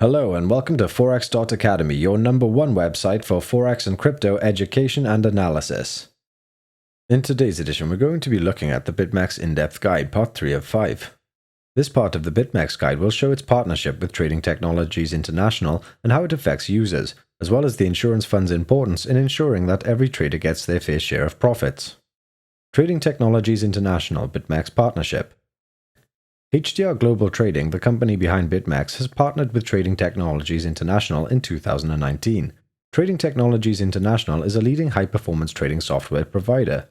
Hello and welcome to Forex.Academy, your #1 website for Forex and crypto education and analysis. In today's edition, we're going to be looking at the BitMEX in-depth guide, part 3 of 5. This part of the BitMEX guide will show its partnership with Trading Technologies International and how it affects users, as well as the insurance fund's importance in ensuring that every trader gets their fair share of profits. Trading Technologies International BitMEX partnership. HDR Global Trading, the company behind BitMEX, has partnered with Trading Technologies International in 2019. Trading Technologies International is a leading high-performance trading software provider.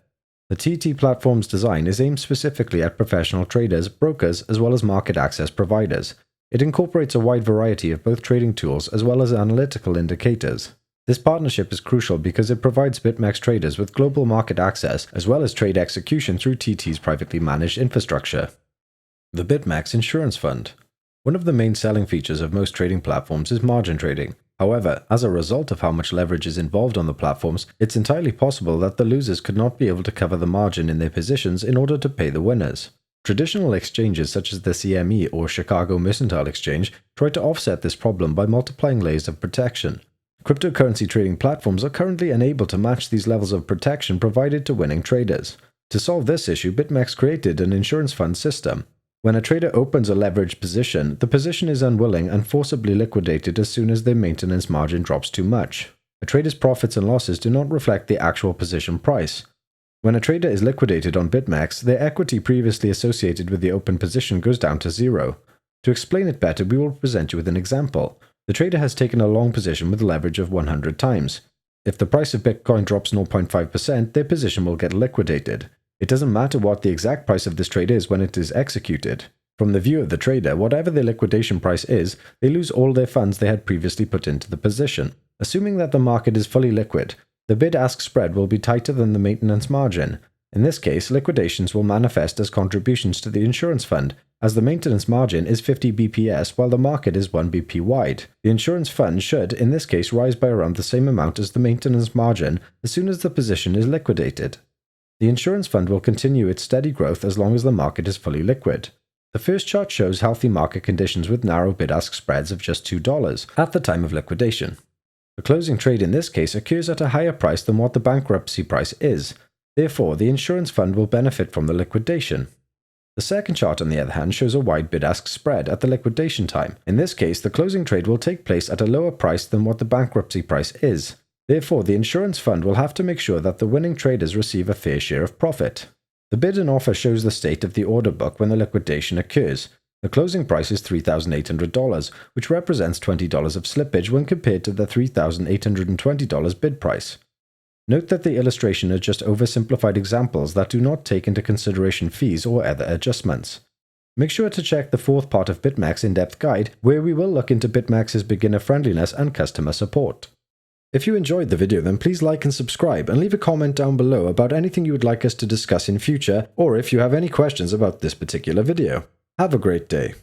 The TT platform's design is aimed specifically at professional traders, brokers, as well as market access providers. It incorporates a wide variety of both trading tools as well as analytical indicators. This partnership is crucial because it provides BitMEX traders with global market access as well as trade execution through TT's privately managed infrastructure. The BitMEX Insurance Fund. One of the main selling features of most trading platforms is margin trading. However, as a result of how much leverage is involved on the platforms, it's entirely possible that the losers could not be able to cover the margin in their positions in order to pay the winners. Traditional exchanges such as the CME or Chicago Mercantile Exchange try to offset this problem by multiplying layers of protection. Cryptocurrency trading platforms are currently unable to match these levels of protection provided to winning traders. To solve this issue, BitMEX created an insurance fund system. When a trader opens a leveraged position, the position is unwilling and forcibly liquidated as soon as their maintenance margin drops too much. A trader's profits and losses do not reflect the actual position price. When a trader is liquidated on BitMEX, their equity previously associated with the open position goes down to zero. To explain it better, we will present you with an example. The trader has taken a long position with leverage of 100 times. If the price of Bitcoin drops 0.5%, their position will get liquidated. It doesn't matter what the exact price of this trade is when it is executed. From the view of the trader, whatever their liquidation price is, they lose all their funds they had previously put into the position. Assuming that the market is fully liquid, the bid-ask spread will be tighter than the maintenance margin. In this case, liquidations will manifest as contributions to the insurance fund, as the maintenance margin is 50 bps while the market is 1 BP wide. The insurance fund should, in this case, rise by around the same amount as the maintenance margin as soon as the position is liquidated. The insurance fund will continue its steady growth as long as the market is fully liquid. The first chart shows healthy market conditions with narrow bid-ask spreads of just $2 at the time of liquidation. The closing trade in this case occurs at a higher price than what the bankruptcy price is. Therefore, the insurance fund will benefit from the liquidation. The second chart, on the other hand, shows a wide bid-ask spread at the liquidation time. In this case, the closing trade will take place at a lower price than what the bankruptcy price is. Therefore, the insurance fund will have to make sure that the winning traders receive a fair share of profit. The bid and offer shows the state of the order book when the liquidation occurs. The closing price is $3,800, which represents $20 of slippage when compared to the $3,820 bid price. Note that the illustration are just oversimplified examples that do not take into consideration fees or other adjustments. Make sure to check the fourth part of BitMEX in-depth guide, where we will look into BitMEX's beginner friendliness and customer support. If you enjoyed the video, then please like and subscribe and leave a comment down below about anything you would like us to discuss in future, or if you have any questions about this particular video. Have a great day.